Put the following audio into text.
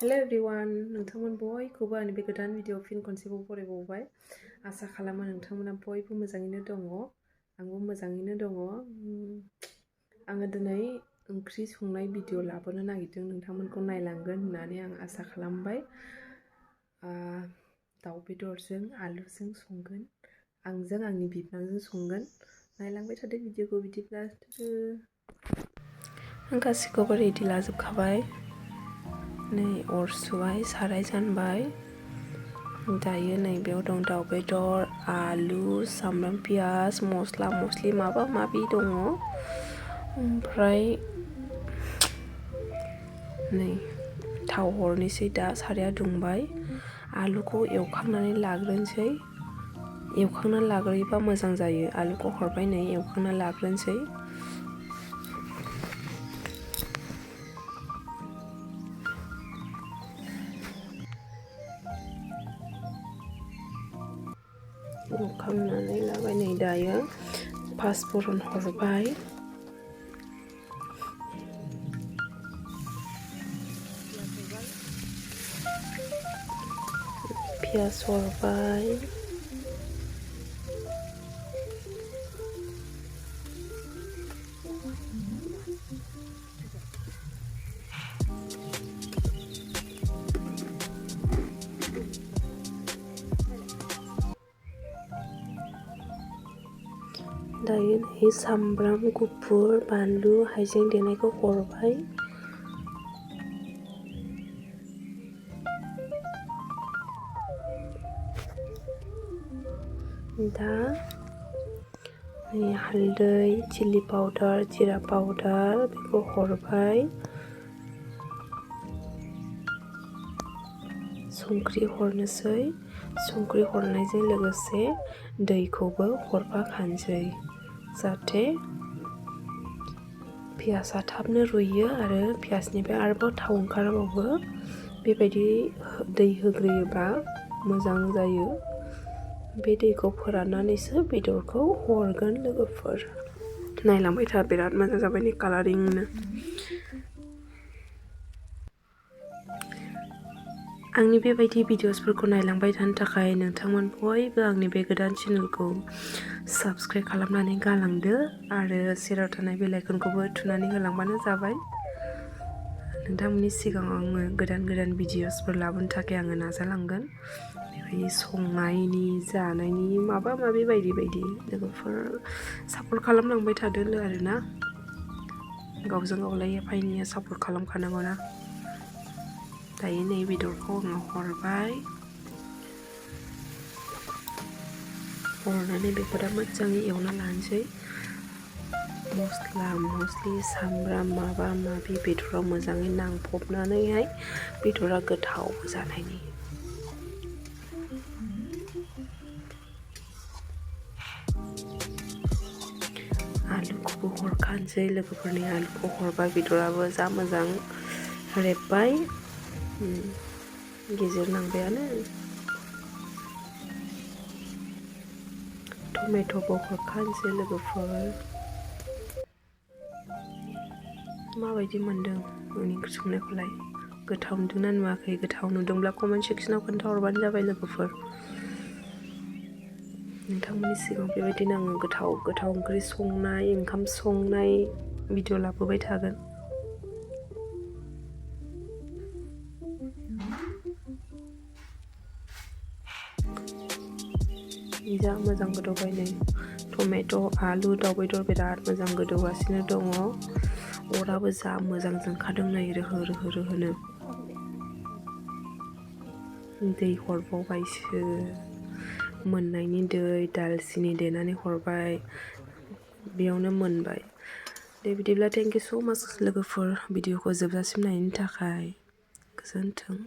Hello everyone, नोंथांमोन बयखौबो आंनि बे गोदान भिडिअ फिन खनसेबाव बरायबावबाय। आसा खालामो नोंथांमोना बयबो मोजाङैनो दङ। आंबो मोजाङैनो दङ। आङो दिनै ओंख्रि संनाय भिडिअ लाबोनो नागिरदों, नोंथांमोनखौ नायलांगोन होननानै आं आसा खालामबाय। दाउ बेदरजों आलुजों संगोन। आंजों आंनि बिबोनांजों संगोन। नायलांबाय थादो भिडिअखौ। बिदिब्ला आं गासिखौबो रेडि लाजोबखाबाय। नै अर सुबाय, साराय जानबाय। दायो नैबेयाव दं दाउ बेदर, आलु, सामब्राम, पियाज, मस्ला मस्लि माबा माबि दङ। ओमफ्राय नै थाव हरनोसै। दा साराया दुंबाय। आलुखौ एवखांनानै लाग्रोनोसै। एवखांनानै लाग्रोयोबा मोजां जायो। आलुखौ हरबाय, नै एवखांनानै लाग्रोनोसै। एवखांनानै लाबाय। नै दायो पासफुरन हरबाय। पियाज हरबाय। दायो नै सामब्राम गुफुर, बानलु, हाइजें देनायखौ हरबाय। दा नै हालदै, चिली पाउडार, जिरा पाउडार बेखौ हरबाय। संख्रि हरनोसै। संख्रि हरनायजों लोगोसे दैखौबो हरफाखानोसै, जाहाथे पियाजआ थाबनो रुइयो आरो पियाजनिफ्राय आरोबाव थाव ओंखारबावो। बेबायदि दै होग्रोयोबा मोजां जायो। बे दैखौ फोराननानैसो बेदरखौ हरगोन लोगोफोर। नायलांबाय था, बिराद मोजां जाबाय नै कालारिंनो। आंनि बेबायदि भिडिअसफोरखौ नायलांबाय थानो थाखाय नोंथांमोन बयबो आंनि बे गोदान चेनेलखौ साबस्क्राइब खालामनानै गालांदो आरो सेराव थानाय बेल आइकनखौबो थुनानै होलांबानो जाबाय। नोंथांमोननि सिगाङाव आङो गोदान गोदान भिडिअसफोर लाबोनो थाखाय आङो नाजालांगोन। बेबायदि संनायनि, जानायनि माबा माबि बायदि बायदि। लोगोफोर सापर्ट खालामलांबाय थादो आरोना। गावजों गावलाय एफा एनैया सापर्ट खालामखानांगौ ना। दायो नै बेदरखौ आङो हरबाय। हरनानै बेखौ दा मोजाङै एवना लानोसै। मस्ला मस्लि, सामब्राम माबा माबि बेदराव मोजाङै नांफबनानैहाय बेदरा गोथाव जानायनि। आलुखौबो हरखानोसै लोगोफोरनि। आलुखौ हरबाय, बेदराबो जा मोजां रेबबाय। गेजेर नांबायानो। टमेट'बो हरखानोसै लोगोफोर। माबायदि मोनदों आंनि ओंख्रि संनायखौलाय? गोथाव नुदोंना नुवाखै? गोथाव नुदोंब्ला कमेन्ट सेक्सनाव खोन्थाहरबानो जाबाय लोगोफोर। नोंथांमोननि सिगाङाव बेबायदिनो आङो गोथाव गोथाव ओंख्रि संनाय, ओंखाम संनाय भिडिअ लाबोबाय थागोन। जा मोजां गोदौबाय नै। टमेट', आलु, दाउ बेदर बिराद मोजां गोदौगासिनो दङ। अराबो जा मोजां जोंखादों नै, रोहो रोहो रोहोनो। दै हरबावबायसो। मोननायनि दै, दालचिनि देनानै हरबाय। बेयावनो मोनबाय। दे बिदिब्ला थेंक इउ स' माच लोगोफोर, भिडिअखौ जोबजासिम नायनायनि थाखाय। गोजोन्थों।